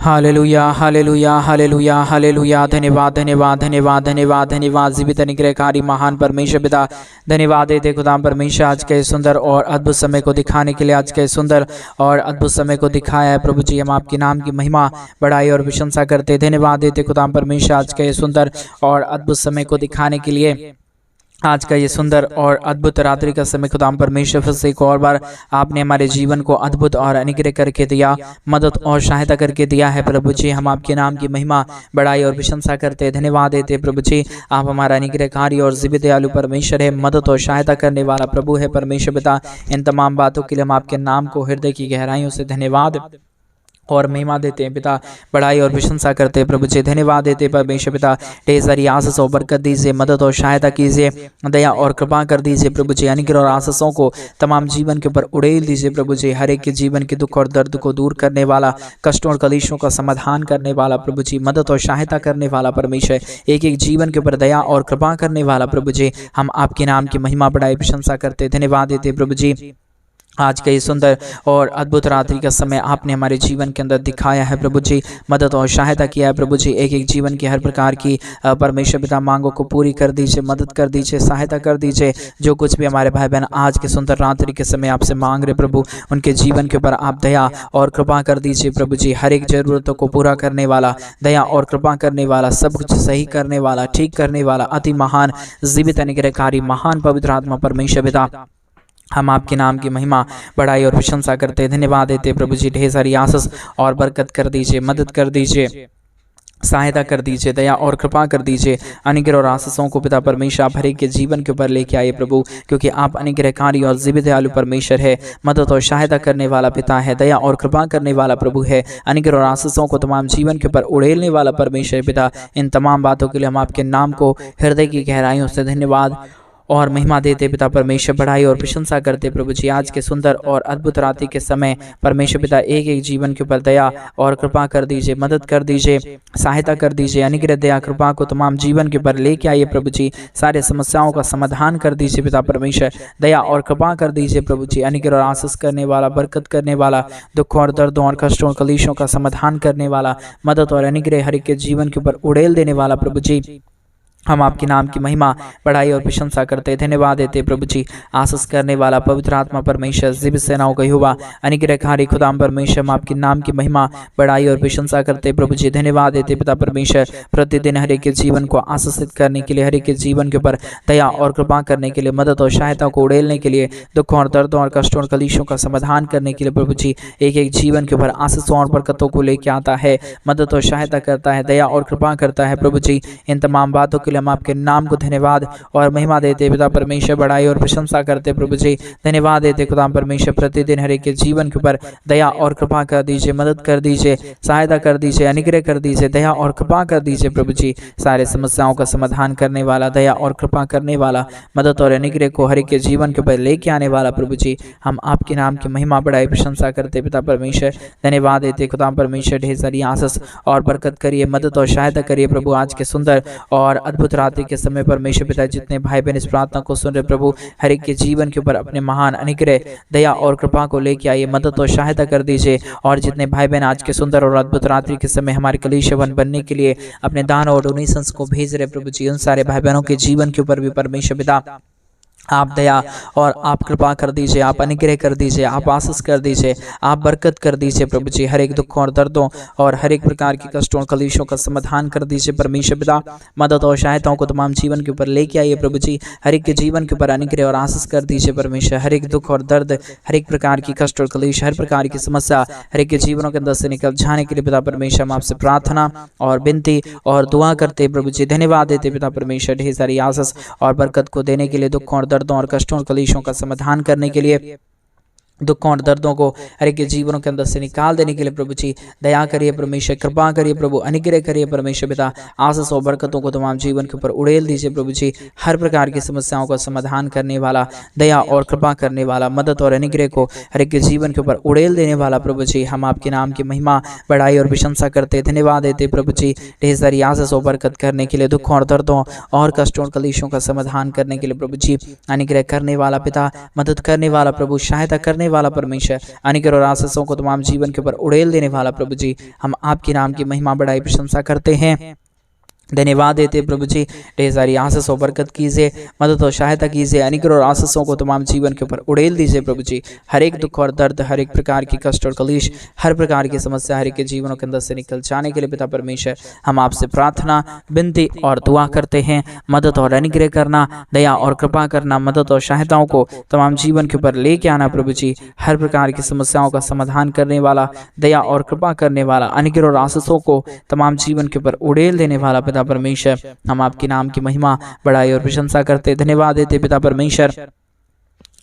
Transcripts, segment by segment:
Hallelujah hallelujah hallelujah hallelujah. धन्यवाद धन्यवाद धन्यवाद धन्यवाद धन्यवाद। जीवित अनुग्रहकारी महान परमेश्वर पिता, धन्यवाद देते खुदा परमेश्वर आज के सुंदर और अद्भुत समय को दिखाने के लिए, आज के सुंदर और अद्भुत समय को दिखाया है प्रभु जी। हम आपके नाम की महिमा बढ़ाई और प्रशंसा करते, धन्यवाद देते खुदा परमेश्वर आज के सुंदर और अद्भुत समय को दिखाने के लिए, आज का ये सुंदर और अद्भुत रात्रि का समय खुदा परमेश्वर फिर से एक और बार आपने हमारे जीवन को अद्भुत और अनुग्रह करके दिया, मदद और सहायता करके दिया है प्रभु जी। हम आपके नाम की महिमा बढ़ाई और प्रशंसा करते, धन्यवाद देते प्रभु जी। आप हमारा अनुग्रहकारी और जीवित दयालु परमेश्वर है, मदद और सहायता करने वाला प्रभु है परमेश्वर पिता। इन तमाम बातों के लिए हम आपके नाम को हृदय की गहराइयों से धन्यवाद और महिमा देते हैं पिता, बढ़ाई और प्रशंसा करते हैं प्रभु जी। धन्यवाद देते हैं परमेश्वर पिता। ढेर सारी आशीष और बरकत दीजिए, मदद और सहायता कीजिए, दया और कृपा कर दीजिए प्रभु जी। अनुग्रह और आशीषों को तमाम जीवन के ऊपर उड़ेल दीजिए प्रभु जी। हर एक के जीवन के दुख और दर्द को दूर करने वाला, कष्टों और कलेशों का समाधान करने वाला प्रभु जी, मदद और सहायता करने वाला परमेश्वर, एक एक जीवन के ऊपर दया और कृपा करने वाला प्रभु जी। हम आपके नाम की महिमा बढ़ाई प्रशंसा करते, धन्यवाद देते प्रभु जी। आज का ये सुंदर और अद्भुत रात्रि का समय आपने हमारे जीवन के अंदर दिखाया है प्रभु जी, मदद और सहायता किया है प्रभु जी। एक एक जीवन की हर प्रकार की परमेश्वर पिता मांगों को पूरी कर दीजिए, मदद कर दीजिए, सहायता कर दीजिए। जो कुछ भी हमारे भाई बहन आज के सुंदर रात्रि के समय आपसे मांग रहे प्रभु, उनके जीवन के ऊपर आप दया और कृपा कर दीजिए प्रभु जी। हर एक जरूरतों को पूरा करने वाला, दया और कृपा करने वाला, सब कुछ सही करने वाला, ठीक करने वाला, अति महान जीवित अनुग्रहकारी महान पवित्र आत्मा परमेश्वर पिता, हम आपके नाम की महिमा बढ़ाई और प्रशंसा करते, धन्यवाद देते प्रभु जी। ढेर सारी आशीष और बरकत कर दीजिए, मदद कर दीजिए, सहायता कर दीजिए, दया और कृपा कर दीजिए। अनुग्रह और आशीषों को पिता परमेश्वर आप हर एक के जीवन के ऊपर लेके आइए प्रभु, क्योंकि आप अनुग्रहकारी और जीवित दयालु परमेश्वर है, मदद और सहायता करने वाला पिता है, दया और कृपा करने वाला प्रभु है। अनुग्रह और आशीषों को तमाम जीवन के ऊपर उड़ेलने वाला परमेश्वर पिता। इन तमाम बातों के लिए हम आपके नाम को हृदय की गहराइयों से धन्यवाद और महिमा देते पिता परमेश्वर, बढ़ाई और प्रशंसा करते प्रभु जी। आज के सुंदर और अद्भुत रात्रि के समय परमेश्वर पिता एक एक जीवन के ऊपर दया और कृपा कर दीजिए, मदद कर दीजिए, सहायता कर दीजिए। अनुग्रह दया कृपा को तमाम जीवन के ऊपर लेके आइए प्रभु जी। सारे समस्याओं का समाधान कर दीजिए पिता परमेश्वर, दया और कृपा कर दीजिए प्रभु जी। अनुग्रह और आशीष करने वाला, बरकत करने वाला, दुख और दर्दों और कष्टों और कलेशों का समाधान करने वाला, मदद और अनुग्रह हर एक के जीवन के ऊपर उड़ेल देने वाला प्रभु जी। हम आपके नाम की महिमा बढ़ाई और प्रशंसा करते, धन्यवाद देते प्रभु जी। आशीष करने वाला पवित्र आत्मा परमेश्वर, जीवित सेनाओं का यहोवा, अनुग्रहकारी खुदा परमेश्वर, हम आपके नाम की महिमा बढ़ाई और प्रशंसा करते प्रभु जी। धन्यवाद देते पिता परमेश्वर, प्रतिदिन हर एक के जीवन को आशीषित करने के लिए, हर एक के जीवन के ऊपर दया और कृपा करने के लिए, मदद और सहायता को उड़ेलने के लिए, दुखों और दर्दों और कष्टों और कलेशों का समाधान करने के लिए प्रभु जी। एक एक जीवन के ऊपर आशीषों और बरकतों को लेके आता है, मदद और सहायता करता है, दया और कृपा करता है प्रभु जी। इन तमाम बातों के लिए हम आपके नाम को धन्यवाद और महिमा देते पिता परमेश्वर, बढ़ाई और प्रशंसा करते प्रभु जी। धन्यवाद देते खुदा परमेश्वर, प्रतिदिन हर एक के जीवन के ऊपर दया और कृपा कर दीजिए, मदद कर दीजिए, सहायता कर दीजिए, अनुग्रह कर दीजिए, दया और कृपा कर दीजिए प्रभु जी। सारे समस्याओं का समाधान करने वाला, दया और कृपा करने वाला, मदद और अनुग्रह को हर एक के जीवन के ऊपर लेके आने वाला प्रभु जी। हम आपके नाम की महिमा बढ़ाई प्रशंसा करते पिता परमेश्वर, धन्यवाद देते खुदा परमेश्वर। ढेर सारी आशीष और बरकत करिए, मदद और सहायता करिए प्रभु। आज के सुंदर और अद्भुत रात्रि के समय परमेश्वर पिता, जितने भाई बहन इस प्रार्थना को सुन रहे प्रभु, हर एक के जीवन के ऊपर अपने महान अनुग्रह, दया और कृपा को लेके आइए, मदद और सहायता कर दीजिए। और जितने भाई बहन आज के सुंदर और अद्भुत रात्रि के समय हमारे कलीसिया बनने के लिए अपने दान और डोनेशंस को भेज रहे प्रभु जी, उन सारे भाई बहनों के जीवन के ऊपर भी परमेश्वर पिता आप दया और आप कृपा कर दीजिए, आप अनुग्रह कर दीजिए, आप आशीष कर दीजिए, आप बरकत कर दीजिए प्रभु जी। हर एक दुखों और दर्दों और हर एक प्रकार की कष्टों और कलेशों का समाधान कर दीजिए परमेश्वर पिता। मदद और सहायताओं को तमाम जीवन के ऊपर लेके आइए प्रभु जी। हर एक के जीवन के ऊपर अनुग्रह और आशीष कर दीजिए परमेश्वर। हर एक दुख और दर्द, हर एक प्रकार की कष्ट और कलेश, हर प्रकार की समस्या हर एक के जीवनों के अंदर से निकल जाने के लिए पिता परमेश्वर हम आपसे प्रार्थना और विनती और दुआ करते प्रभु जी। धन्यवाद देते पिता परमेश्वर, ढेर सारी आशीष और बरकत को देने के लिए, दुखों और दर्दों और कष्टों और कलेशों का समाधान करने के लिए, दुखों और दर्दों को हर एक के जीवनों के अंदर से निकाल देने के लिए प्रभु जी। दया करिए परमेश्वर, कृपा करिए प्रभु, अनुग्रह करिए परमेश्वर पिता। आशीष और बरकतों को तमाम जीवन के ऊपर उड़ेल दीजिए प्रभु जी। हर प्रकार की समस्याओं का समाधान करने वाला, दया और कृपा करने वाला, मदद और अनुग्रह को हर एक के जीवन के ऊपर उड़ेल देने वाला प्रभु जी। हम आपके नाम की महिमा बढ़ाई और प्रशंसा करते, धन्यवाद देते प्रभु जी। ढेर सारी आशीष और बरकत करने के लिए, दुखों और दर्दों और कष्टों और कलेशों का समाधान करने के लिए प्रभु जी। अनुग्रह करने वाला पिता, मदद करने वाला प्रभु, सहायता करने करने वाला परमेश्वर, अनुग्रह और आशीषों को तमाम जीवन के ऊपर उड़ेल देने वाला प्रभु जी, हम आपके नाम की महिमा बड़ाई प्रशंसा करते हैं, धन्यवाद देते प्रभु जी। ढेर सारी आशीष और बरकत कीजिए, मदद और सहायता कीजिए, अनुग्रह और आशीषों को तमाम जीवन के ऊपर उड़ेल दीजिए प्रभु जी। हर एक दुख और दर्द, हर एक प्रकार की कष्ट और कलेश, हर प्रकार की समस्या हर एक के जीवनों के अंदर से निकल जाने के लिए पिता परमेश्वर हम आपसे प्रार्थना, विनती और दुआ करते हैं। मदद और अनुग्रह करना, दया और कृपा करना, मदद और सहायताओं को तमाम जीवन के ऊपर लेके आना प्रभु जी। हर प्रकार की समस्याओं का समाधान करने वाला, दया और कृपा करने वाला, अनुग्रह और आशीषों को तमाम जीवन के ऊपर उड़ेल देने वाला पिता परमेश्वर, हम आपके नाम की महिमा, बड़ाई और प्रशंसा करते, धन्यवाद देते पिता परमेश्वर।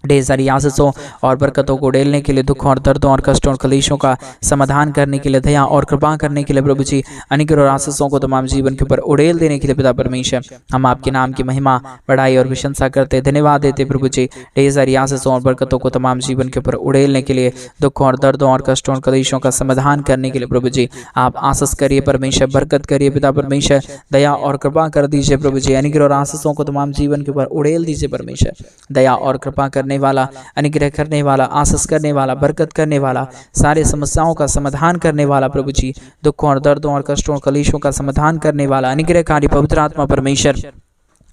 ढेर सारी आशीषों और बरकतों को उड़ेलने के लिए, दुखों और दर्दों और कष्टों और कलेशों का समाधान करने के लिए, दया और कृपा करने के लिए प्रभु जी, अनुग्रह और आशीषों को तमाम जीवन के ऊपर उड़ेल देने के लिए पिता परमेश्वर हम आपके नाम की महिमा, बड़ाई और प्रशंसा करते, धन्यवाद देते प्रभु जी। ढेर सारी आशीषों और बरकतों को तमाम जीवन के ऊपर उड़ेलने के लिए, दुखों और दर्दों और कष्टों और कलेशों का समाधान करने के लिए प्रभु जी आप आशीष करिए परमेश्वर, बरकत करिए पिता परमेश्वर, दया और कृपा कर दीजिए प्रभु जी। अनुग्रह और आशीषों को तमाम जीवन के ऊपर उड़ेल दीजिए परमेश्वर, दया और कृपा करने वाला, अनुग्रह करने वाला, आशीष करने वाला, बरकत करने वाला, सारे समस्याओं का समाधान करने वाला प्रभु जी, दुखों और दर्दों और कष्टों और कलेशों का समाधान करने वाला, अनुग्रहकारी पवित्र आत्मा परमेश्वर,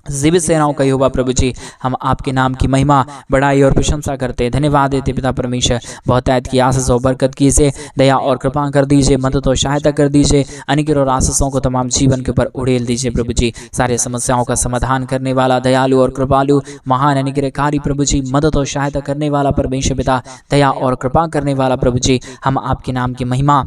जीवित सेनाओं का यहोवा प्रभु जी, हम आपके नाम की महिमा, बड़ाई और प्रशंसा करते हैं, धन्यवाद देते पिता परमेश्वर। बहुतायत की आशीष और बरकत कीजिए, दया और कृपा कर दीजिए, मदद और सहायता कर दीजिए, अनुग्रह और आशीषों को तमाम जीवन के ऊपर उड़ेल दीजिए प्रभु जी। सारे समस्याओं का समाधान करने वाला, दयालु और कृपालु, महान अनुग्रहकारी प्रभु जी, मदद और सहायता करने वाला परमेश्वर पिता, दया और कृपा करने वाला प्रभु जी, हम आपके नाम की महिमा,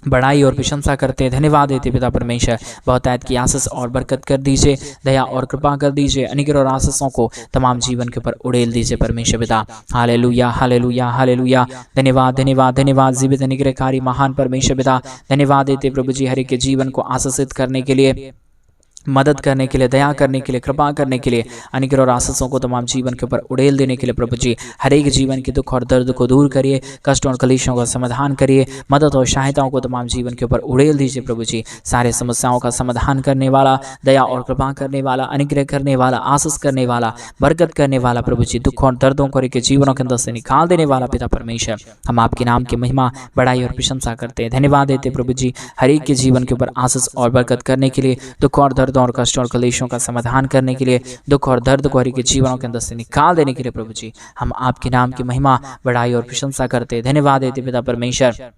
बड़ाई और प्रशंसा करते हैं, धन्यवाद देते पिता परमेश्वर। बहुतायत की आशीष और बरकत कर दीजिए, दया और कृपा कर दीजिए, अनुग्रह और आशीषों को तमाम जीवन के ऊपर उड़ेल दीजिए परमेश्वर पिता। हालेलुया हालेलुया हालेलुया, धन्यवाद धन्यवाद धन्यवाद जीवित अनुग्रहकारी महान परमेश्वर पिता, धन्यवाद देते प्रभु जी हर एक के जीवन को आशीषित करने के लिए, मदद करने के लिए, दया करने के लिए, कृपा करने के लिए, अनुग्रह और आशीषों को तमाम जीवन के ऊपर उड़ेल देने के लिए प्रभु जी हर एक जीवन के दुख और दर्द को दूर करिए, कष्टों और कलेशों का समाधान करिए, मदद और सहायताओं को तमाम जीवन के ऊपर उड़ेल दीजिए प्रभु जी। सारे समस्याओं का समाधान करने वाला, दया और कृपा करने वाला, अनुग्रह करने वाला, आशीष करने वाला, बरकत करने वाला प्रभु जी, दुखों और दर्दों को के जीवनों के अंदर से निकाल देने वाला पिता परमेश्वर, हम आपके नाम की महिमा, बड़ाई और प्रशंसा करते हैं, धन्यवाद देते प्रभु जी हर एक के जीवन के ऊपर आशीष और बरकत करने के लिए, दुख और दर्द और कष्टों और कलेशों का समाधान करने के लिए, दुख और दर्द को हर एक के जीवनों के अंदर से निकाल देने के लिए प्रभु जी हम आपके नाम की महिमा, बड़ाई और प्रशंसा करते, धन्यवाद देते पिता परमेश्वर।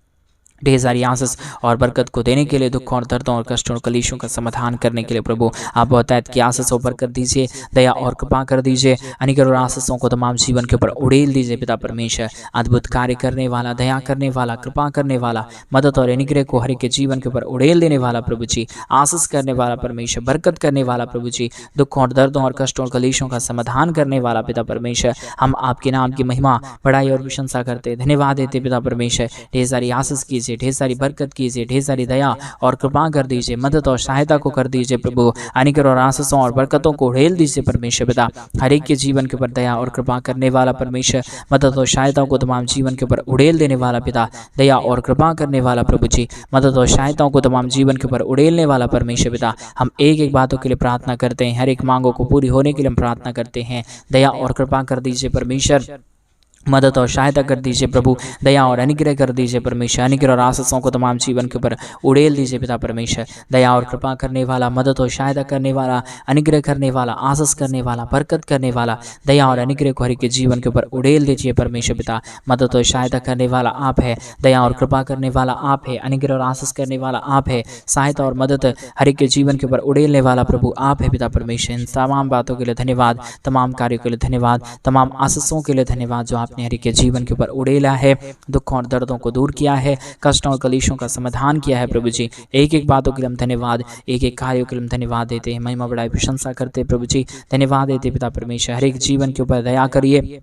ढेर सारी आशीष और बरकत को देने के लिए, दुखों और दर्दों और कष्टों और कलेशों का समाधान करने के लिए प्रभु आप बहुतायत की आशीष और बरकत दीजिए, दया और कृपा कर दीजिए, अनुग्रह और आशीषों को तमाम जीवन के ऊपर उड़ेल दीजिए पिता परमेश्वर। अद्भुत कार्य करने वाला, दया करने वाला, कृपा करने वाला, मदद और अनुग्रह को हर एक के जीवन के ऊपर उड़ेल देने वाला प्रभु जी, आशीष करने वाला परमेश्वर, बरकत करने वाला प्रभु जी, दुखों और दर्दों और कष्टों और कलेशों का समाधान करने वाला पिता परमेश्वर, हम आपके नाम की महिमा, बड़ाई और प्रशंसा करते, धन्यवाद देते पिता परमेश्वर। ढेर सारी आशीष कीजिए, ढेर सारी बरकत कीजिए, ढेर सारी दया और कृपा कर दीजिए, मदद और सहायता को कर दीजिए प्रभु, अनुग्रह और आशीषों और बरकतों को उड़ेल दीजिए परमेश्वर पिता। हर एक के जीवन के ऊपर दया और कृपा करने वाला परमेश्वर, मदद और सहायता को तमाम जीवन के ऊपर उड़ेल देने वाला पिता, दया और कृपा करने वाला प्रभु जी, मदद और सहायताओं को तमाम जीवन के ऊपर उड़ेलने वाला परमेश्वर पिता। हम एक एक बातों के लिए प्रार्थना करते हैं, हर एक मांगों को पूरी होने के लिए हम प्रार्थना करते हैं, दया और कृपा कर दीजिए परमेश्वर, मदद और सहायता कर दीजिए प्रभु, दया और अनुग्रह कर दीजिए परमेश्वर, अनुग्रह और आशीषों को तमाम जीवन के ऊपर उड़ेल दीजिए पिता परमेश्वर। दया और कृपा करने वाला, मदद और सहायता करने वाला, अनुग्रह करने वाला, आशीष करने वाला, बरकत करने वाला, दया और अनुग्रह को हर एक के जीवन के ऊपर उड़ेल दीजिए परमेश्वर पिता। मदद और सहायता करने वाला आप है, दया और कृपा करने वाला आप है, अनुग्रह और आशीष करने वाला आप है, सहायता और मदद हर एक के जीवन के ऊपर उड़ेलने वाला प्रभु आप है पिता परमेश्वर। इन तमाम बातों के लिए धन्यवाद, तमाम कार्यों के लिए धन्यवाद, तमाम आशीषों के लिए धन्यवाद जो आपने हर एक के जीवन के ऊपर उड़ेला है, दुखों और दर्दों को दूर किया है, कष्टों और कलेशों का समाधान किया है प्रभु जी। एक एक बातों के लिए हम धन्यवाद, एक एक कार्यों के लिए हम धन्यवाद देते हैं, महिमा बड़ाई प्रशंसा करते हैं प्रभु जी। धन्यवाद देते पिता परमेश्वर, हर एक जीवन के ऊपर दया करिए,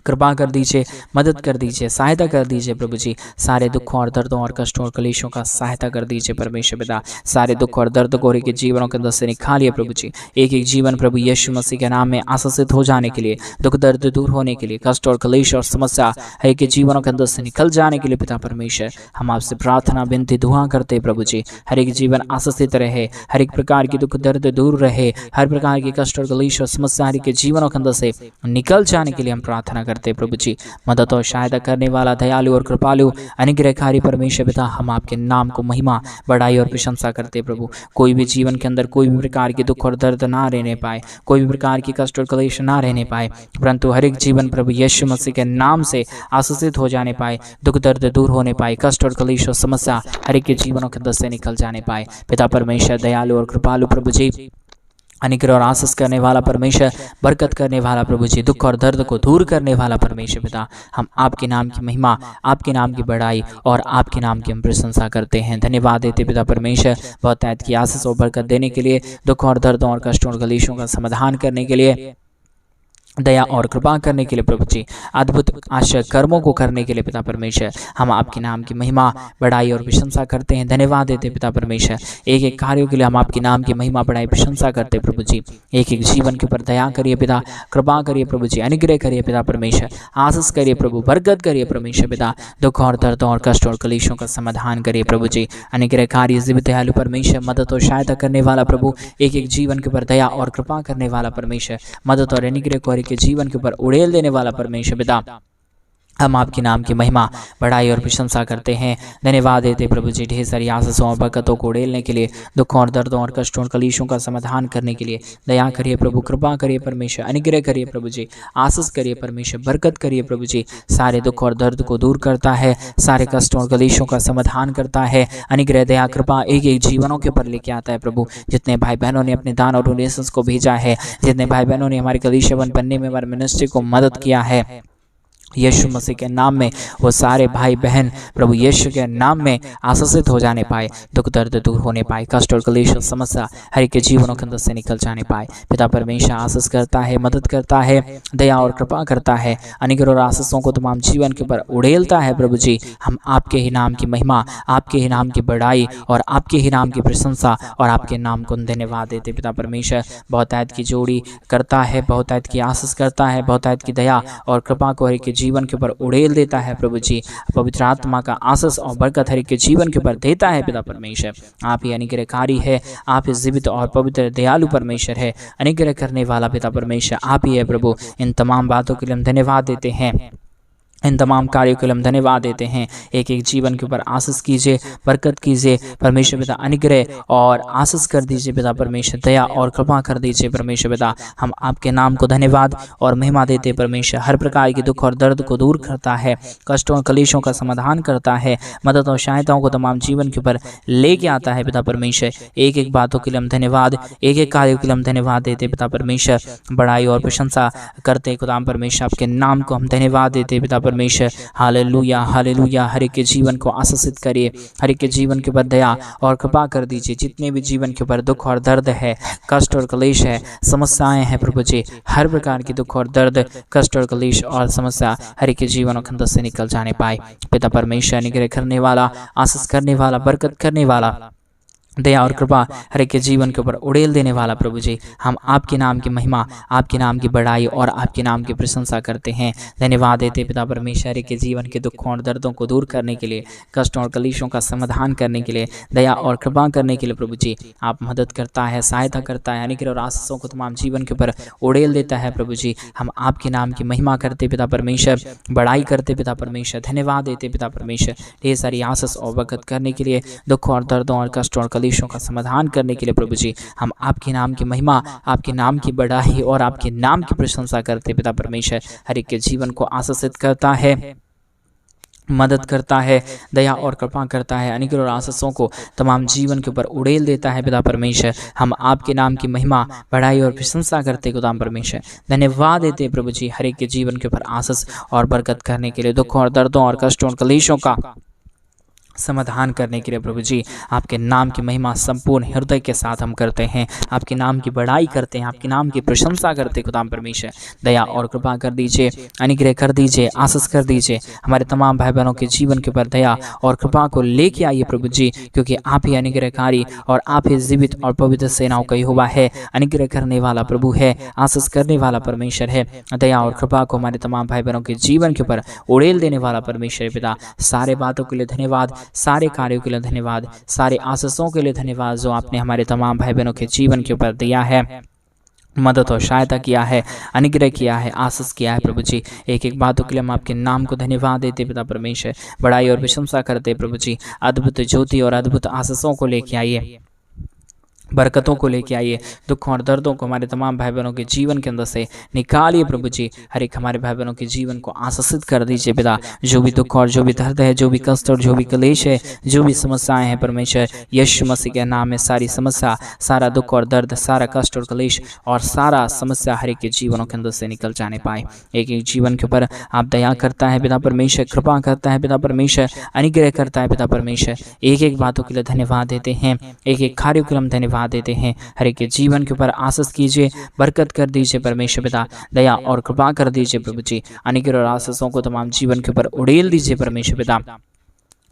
कृपा कर दीजिए, मदद कर दीजिए, सहायता कर दीजिए प्रभु जी। सारे दुखों और दर्दों और कष्टों और कलेशों का सहायता कर दीजिए परमेश्वर पिता। सारे दुख और दर्द को के जीवनों के अंदर से निकालिए प्रभु जी। एक एक जीवन प्रभु यीशु मसीह के नाम में आशीषित हो जाने के लिए, दुख दर्द दूर होने के लिए, कष्ट और कलेश और समस्या है के जीवनों के अंदर से निकल जाने के लिए पिता परमेश्वर हम आपसे प्रार्थना, विनती, दुआ करते हैं प्रभु जी। हर एक जीवन आशीषित रहे, हर एक प्रकार की दुख दर्द दूर रहे, हर प्रकार की कष्ट और कलेश और समस्या हर एक के जीवनों के अंदर से निकल जाने के लिए हम प्रार्थना प्रार्थना करते प्रभु जी। मदद और सहायता करने वाला दयालु और कृपालु अनुग्रहकारी परमेश्वर पिता, हम आपके नाम को महिमा, बड़ाई और प्रशंसा करते प्रभु। कोई भी जीवन के अंदर कोई भी प्रकार की दुख और दर्द ना रहने पाए, कोई भी प्रकार की कष्ट और क्लेश ना रहने पाए, परंतु हर एक जीवन प्रभु यीशु मसीह के नाम से आशीषित हो जाने पाए, दुख दर्द दूर होने पाए, कष्ट और क्लेश और समस्या हर एक के जीवनों के अंदर से निकल जाने पाए। पिता परमेश्वर दयालु और कृपालु प्रभु जी, अनुग्रह और आशीष करने वाला परमेश्वर, बरकत करने वाला प्रभु जी, दुख और दर्द को दूर करने वाला परमेश्वर पिता, हम आपके नाम की महिमा, आपके नाम की बड़ाई और आपके नाम की हम प्रशंसा करते हैं। धन्यवाद देते पिता परमेश्वर, बहुत ऐत की आशीष और बरकत देने के लिए, दुख और दर्दों और कष्टों और क्लेशों का समाधान करने के लिए, दया और कृपा करने के लिए प्रभु जी, अद्भुत आश्चर्य कर्मों को करने के लिए पिता परमेश्वर, हम आपके नाम की महिमा, बड़ाई और प्रशंसा करते हैं। धन्यवाद देते पिता परमेश्वर, एक एक कार्यों के लिए हम आपके नाम की महिमा, बड़ाई, प्रशंसा करते प्रभु जी। एक एक जीवन के ऊपर दया करिए पिता, कृपा करिए प्रभु जी, अनुग्रह करिए पिता परमेश्वर, आशीष करिए प्रभु, बरकत करिए परमेश्वर पिता, दुख और दर्दों और कष्ट और क्लेशों का समाधान करिए प्रभु जी। अनुग्रहकारी जीवित दयालु परमेश्वर, मदद और सहायता करने वाला प्रभु, एक एक जीवन के ऊपर दया और कृपा करने वाला परमेश्वर, मदद और अनुग्रह के जीवन के ऊपर उड़ेल देने वाला परमेश्वर पिता, हम आपके नाम की महिमा, बड़ाई और प्रशंसा करते हैं। धन्यवाद देते प्रभु जी, ढेर सारी आशीषों और बरकतों को उड़ेलने के लिए, दुखों और दर्दों और कष्टों और क्लेशों का समाधान करने के लिए, दया करिए प्रभु, कृपा करिए परमेश्वर, अनुग्रह करिए प्रभु जी, आशीष करिए परमेश्वर, बरकत करिए प्रभु जी। सारे दुख और दर्द को दूर करता है, सारे कष्टों और क्लेशों का समाधान करता है, अनुग्रह, दया, कृपा एक एक जीवनों के ऊपर लेके आता है प्रभु। जितने भाई बहनों ने अपने दान और डोनेशंस को भेजा है, जितने भाई बहनों ने हमारे कलीसिया बनने में, हमारे मिनिस्ट्री को मदद किया है, यीशु मसीह के नाम में वो सारे भाई बहन प्रभु यीशु के नाम में आशीषित हो जाने पाए, दुख दर्द दूर होने पाए, कष्ट और क्लेश और समस्या हर एक के जीवनों के अंदर से निकल जाने पाए। पिता परमेश्वर आशीष करता है, मदद करता है, दया और कृपा करता है, अनुग्रह और आशीषों को तमाम जीवन के ऊपर उड़ेलता है प्रभु जी। हम आपके ही नाम की महिमा, आपके ही नाम की बड़ाई और आपके ही नाम की प्रशंसा और आपके नाम को धन्यवाद देते पिता परमेश्वर। बहुत ऐत की जोड़ी करता है, बहुत ऐत की आशीष करता है, बहुत ऐत की दया और कृपा को हर एक जीवन के ऊपर उड़ेल देता है प्रभु जी। पवित्र आत्मा का आशीष और बरकत हर एक के जीवन के ऊपर देता है पिता परमेश्वर। आप ही अनुग्रहकारी है, आप ही जीवित और पवित्र दयालु परमेश्वर है, अनुग्रह करने वाला पिता परमेश्वर आप ही है प्रभु। इन तमाम बातों के लिए हम धन्यवाद देते हैं, इन तमाम कार्यों के लिए हम धन्यवाद देते हैं। एक एक जीवन के ऊपर आशीष कीजिए, बरकत कीजिए परमेश्वर पिता, अनुग्रह और आशीष कर दीजिए पिता परमेश्वर, दया और कृपा कर दीजिए परमेश्वर पिता। हम आपके नाम को धन्यवाद और महिमा देते परमेश्वर। हर प्रकार की दुख और दर्द को दूर करता है, कष्टों और क्लेशों का समाधान करता है, मदद और सहायताओं को तमाम जीवन के ऊपर लेके आता है पिता परमेश्वर। एक एक बातों के लिए हम धन्यवाद, एक एक कार्यों के लिए हम धन्यवाद देते पिता परमेश्वर। बड़ाई और प्रशंसा करते खुदा परमेश्वर, आपके नाम को हम धन्यवाद देते पिता परमेश्वर। Hallelujah, hallelujah. हर एक के जीवन को आशीषित करिए, हर एक के जीवन के ऊपर दया और कृपा कर दीजिए। जितने भी जीवन के ऊपर दुख और दर्द है, कष्ट और क्लेश है, समस्याएं हैं प्रभु जी, हर प्रकार की दुख और दर्द, कष्ट और क्लेश और समस्या हर एक के जीवनों के अंदर से निकल जाने पाए पिता परमेश्वर। अनुग्रह करने वाला, आशीष करने वाला, बरकत करने वाला, दया और कृपा हर एक के जीवन के ऊपर उड़ेल देने वाला प्रभु जी, हम आपके नाम की महिमा, आपके नाम की बड़ाई और आपके नाम की प्रशंसा करते हैं। धन्यवाद देते पिता परमेश्वर, हर एक के जीवन के दुखों और दर्दों को दूर करने के लिए, कष्टों और क्लेशों का समाधान करने के लिए, दया और कृपा करने के लिए प्रभु जी। आप मदद करता है, सहायता करता है, अनुग्रह और आशीषों को तमाम जीवन के ऊपर उड़ेल देता है प्रभु जी। हम आपके नाम की महिमा करते पिता परमेश्वर, बड़ाई करते पिता परमेश्वर। धन्यवाद देते पिता परमेश्वर, ढेर सारी आशीष और बरकत करने के लिए, दुखों और दर्दों और कष्टों और क्लेशों का समाधान करने के लिए प्रभु जी। हम आपके नाम की महिमा, आपके नाम की बड़ाई और आपके नाम की प्रशंसा करते पिता परमेश्वर। हर एक के जीवन को आशीषित करता है, मदद करता है, दया और कृपा करता है, अनुग्रह और आशीषों को तमाम जीवन के ऊपर उड़ेल देता है पिता परमेश्वर। हम आपके नाम की महिमा, बड़ाई और प्रशंसा करते खुदा परमेश्वर। धन्यवाद देते प्रभु जी, हर एक के जीवन के ऊपर आशीष और बरकत करने के लिए, दुखों और दर्दों और कष्टों और क्लेशों का समाधान करने के लिए प्रभु जी। आपके नाम की महिमा संपूर्ण हृदय के साथ हम करते हैं, आपके नाम की बड़ाई करते हैं, आपके नाम की प्रशंसा करते खुदा परमेश्वर। दया और कृपा कर दीजिए, अनुग्रह कर दीजिए, आशीष कर दीजिए। हमारे तमाम भाई बहनों के जीवन के ऊपर दया और कृपा को लेके आइए प्रभु जी, क्योंकि आप ही अनुग्रहकारी और आप ही जीवित और पवित्र सेनाओं का यहोवा है। अनुग्रह करने वाला प्रभु है, आशीष करने वाला परमेश्वर है। दया और कृपा को हमारे तमाम भाई बहनों के जीवन के ऊपर उड़ेल देने वाला परमेश्वर पिता। सारे बातों के लिए धन्यवाद, सारे कार्यों के लिए धन्यवाद, सारे आशीषों के लिए धन्यवाद जो आपने हमारे तमाम भाई बहनों के जीवन के ऊपर दिया है। मदद और सहायता किया है, अनुग्रह किया है, आशीष किया है प्रभु जी। एक एक बातों के लिए हम आपके नाम को धन्यवाद देते पिता परमेश्वर, बड़ाई और प्रशंसा करते प्रभु जी। अद्भुत ज्योति और अद्भुत आशीषों को लेके आइए, बरकतों को लेके आइए, दुखों और दर्दों को हमारे तमाम भाई बहनों के जीवन के अंदर से निकालिए प्रभु जी। हर एक हमारे भाई बहनों के जीवन को आशीषित कर दीजिए पिता। जो भी दुख और जो भी दर्द है, जो भी कष्ट और जो भी क्लेश है, जो भी समस्याएं हैं परमेश्वर, यीशु मसीह के नाम में सारी समस्या, सारा दुख और दर्द, सारा कष्ट और क्लेश और सारा समस्या हर एक के जीवनों के अंदर से निकल जाने पाए। एक एक जीवन के ऊपर आप दया करता है पिता परमेश्वर, कृपा करता है पिता परमेश्वर, अनुग्रह करता है पिता परमेश्वर। एक एक बातों के लिए धन्यवाद देते हैं, एक एक कार्यों के लिए हम धन्यवाद देते हैं। हर एक के जीवन के ऊपर आशीष कीजिए, बरकत कर दीजिए परमेश्वर पिता, दया और कृपा कर दीजिए प्रभु जी। अनुग्रह और आशीषों को तमाम जीवन के ऊपर उड़ेल दीजिए परमेश्वर पिता।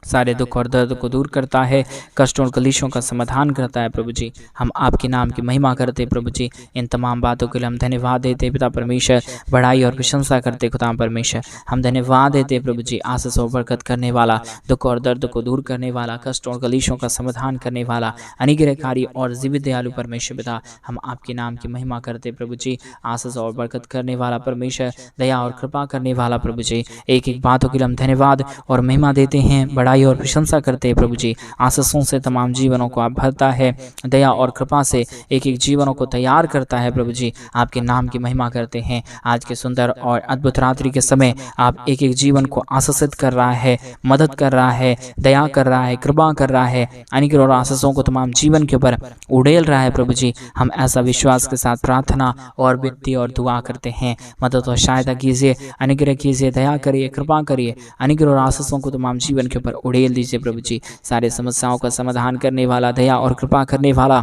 सारे दुख और दर्द को दूर करता है, कष्टों और कलेशों का समाधान करता है प्रभु जी। हम आपके नाम की महिमा करते प्रभु जी। इन तमाम बातों के लिए हम धन्यवाद देते पिता परमेश्वर, बड़ाई और प्रशंसा करते खुदा परमेश्वर। हम धन्यवाद देते प्रभु जी, आशीष और बरकत करने वाला, दुख और दर्द को दूर करने वाला, कष्टों और कलेशों का समाधान करने वाला, अनुग्रहकारी और जीवित दयालु परमेश्वर पिता। हम आपके नाम की महिमा करते प्रभु जी। आशीष और बरकत करने वाला परमेश्वर, दया और कृपा करने वाला प्रभु जी। एक एक बातों के लिए हम धन्यवाद और महिमा देते हैं, बड़ाई और प्रशंसा करते हैं प्रभु जी। आशीषों से तमाम जीवनों को आप भरता है, दया और कृपा से एक एक जीवनों को तैयार करता है प्रभु जी। आपके नाम की महिमा करते हैं। आज के सुंदर और अद्भुत रात्रि के समय आप एक एक जीवन को आशीषित कर रहा है, मदद कर रहा है, दया कर रहा है, कृपा कर रहा है, अनुग्रह और आशीषों को तमाम जीवन के ऊपर उड़ेल रहा है प्रभु जी। हम ऐसा विश्वास के साथ प्रार्थना और विनती और दुआ करते हैं। मदद और सहायता कीजिए, अनुग्रह कीजिए, दया करिए, कृपा करिए, अनुग्रह और आशीषों को तमाम जीवन के ऊपर उड़ेल दीजिए प्रभु जी। सारे समस्याओं का समाधान करने वाला, दया और कृपा करने वाला,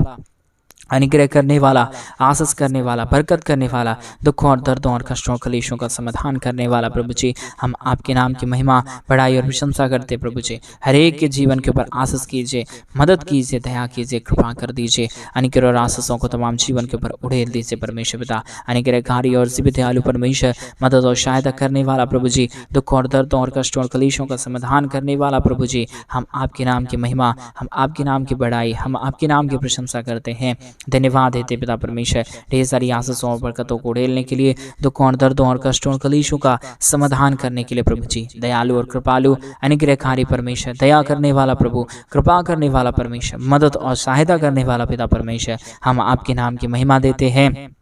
अनुग्रह करने वाला, आशीष करने वाला, बरकत करने वाला, दुखों और दर्दों और कष्टों और कलेशों का समाधान करने वाला प्रभु जी। हम आपके नाम की महिमा, बड़ाई और प्रशंसा करते प्रभु जी। हर एक के जीवन के ऊपर आशीष कीजिए, मदद कीजिए, दया कीजिए, कृपा कर दीजिए। अनुग्रह और आशीषों को तमाम जीवन के ऊपर उड़ेल दीजिए परमेश्वर पिता। अनुग्रहकारी और जीवित दयालु परमेश्वर, मदद और सहायता करने वाला प्रभु जी, दुखों और दर्दों और कष्टों और कलेशों का समाधान करने वाला प्रभु जी। हम आपके नाम की महिमा, हम आपके नाम की बड़ाई, हम आपके नाम की प्रशंसा करते हैं। धन्यवाद देते पिता परमेश्वर, ढेर सारी आशीषों और बरकतों को उड़ेलने के लिए, दुखों और दर्दों और कष्टों और कलेशों का समाधान करने के लिए प्रभु जी। दयालु और कृपालु, अनुग्रहकारी परमेश्वर, दया करने वाला प्रभु, कृपा करने वाला परमेश्वर, मदद और सहायता करने वाला पिता परमेश्वर। हम आपके नाम की महिमा देते हैं,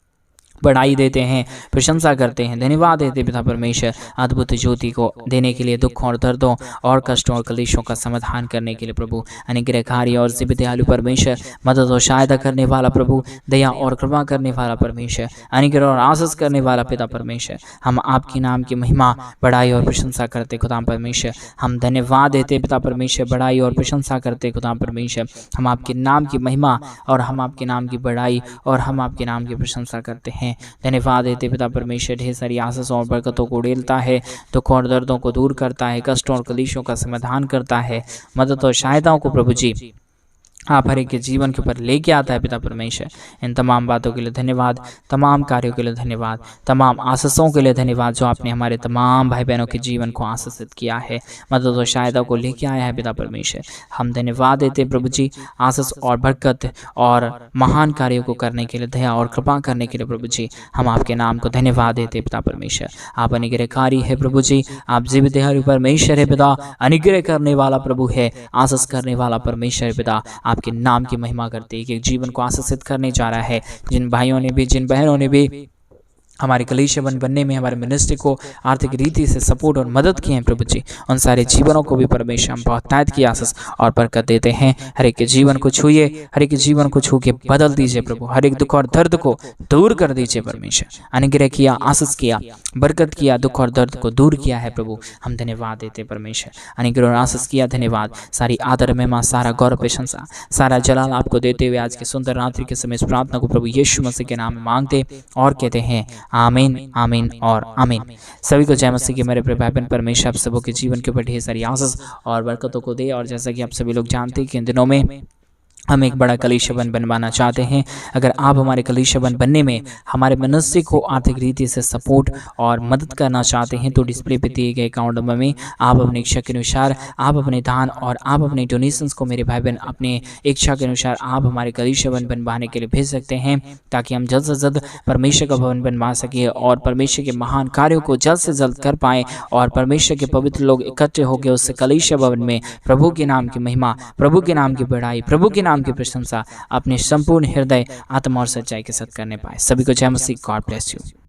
बड़ाई देते हैं, प्रशंसा करते हैं, धन्यवाद देते पिता परमेश्वर। अद्भुत ज्योति को देने के लिए, दुखों और दर्दों और कष्टों और कलेशों का समाधान करने के लिए प्रभु। अनुग्रहकारी और जीवित दयालु परमेश्वर, मदद और सहायता करने वाला प्रभु, दया और कृपा करने वाला परमेश्वर, अनुग्रह और आशीष करने वाला पिता परमेश्वर। हम आपके नाम की महिमा, बड़ाई और प्रशंसा करते खुदा परमेश्वर। हम धन्यवाद देते पिता परमेश्वर, बड़ाई और प्रशंसा करते खुदा परमेश्वर। हम आपके नाम की महिमा और हम आपके नाम की बड़ाई और हम आपके नाम की प्रशंसा करते हैं। धन्यवाद देते पिता परमेश्वर। ढेर सारी आशीषों और बरकतों को उड़ेलता है, दुखों और दर्दों को दूर करता है, कष्टों और कलेशों का समाधान करता है, मदद और सहायताओं को प्रभु जी आप हर एक के जीवन के ऊपर लेके आता है पिता परमेश्वर। इन तमाम बातों के लिए धन्यवाद, तमाम कार्यों के लिए धन्यवाद, तमाम आशीषों के लिए धन्यवाद जो आपने हमारे तमाम भाई बहनों के जीवन को आशीषित किया है, मदद और सहायता को लेके आया है पिता परमेश्वर। हम धन्यवाद देते प्रभु जी, आशीष और बरकत और महान कार्यों को करने के लिए, दया और कृपा करने के लिए प्रभु जी। हम आपके नाम को धन्यवाद देते पिता परमेश्वर। आप अनुग्रहकारी है प्रभु जी, आप जीवित दयालु परमेश्वर है पिता, अनुग्रह करने वाला प्रभु है, आशीष करने वाला परमेश्वर है पिता। आपके नाम की महिमा करते एक जीवन को आशीषित करने जा रहा है। जिन भाइयों ने भी, जिन बहनों ने भी हमारे कलीसिया बनने में हमारे मिनिस्ट्री को आर्थिक रीति से सपोर्ट और मदद किए हैं प्रभु जी, उन सारे जीवनों को भी परमेश्वर हम बहुतायत की आशीष और बरकत देते हैं। हर एक के जीवन को छूइए, हर एक के जीवन को छू के बदल दीजिए प्रभु। हर एक दुख और दर्द को दूर कर दीजिए परमेश्वर। अनुग्रह किया, आशीष किया, बरकत किया, दुख और दर्द को दूर किया है प्रभु। हम धन्यवाद देते परमेश्वर। अनुग्रह और आशीष किया, धन्यवाद। सारी आदर महिमा, सारा गौरव प्रशंसा, सारा जलाल आपको देते हुए आज के सुंदर रात्रि के समय इस प्रार्थना को प्रभु यीशु मसीह के नाम में मांगते और कहते हैं आमीन, आमीन और आमीन। सभी को जय मसीह के मेरे प्रिय भाई बहन। परमेश्वर आप सबों के जीवन के ऊपर ढेर सारी आशीष और बरकतों को दे। और जैसा कि आप सभी लोग जानते हैं कि इन दिनों में हम एक बड़ा कलीसिया बनवाना चाहते हैं। अगर आप हमारे कलीसिया बनने में हमारे मिनिस्ट्री को आर्थिक रीति से सपोर्ट और मदद करना चाहते हैं तो डिस्प्ले पे दिए गए अकाउंट नंबर में आप अपनी इच्छा के अनुसार आप अपने दान और आप अपने डोनेशंस को मेरे भाई बहन अपने इच्छा के अनुसार आप हमारे कलीसिया बनवाने के लिए भेज सकते हैं, ताकि हम जल्द से जल्द परमेश्वर का भवन बनवा सकें और परमेश्वर के महान कार्यों को जल्द से जल्द कर पाएँ और परमेश्वर के पवित्र लोग इकट्ठे होकर उस कलीसिया भवन में प्रभु के नाम की महिमा, प्रभु के नाम की बढ़ाई, प्रभु के नाम की प्रशंसा अपने संपूर्ण हृदय, आत्मा और सच्चाई के साथ करने पाए। सभी को जय मसीह। God bless you.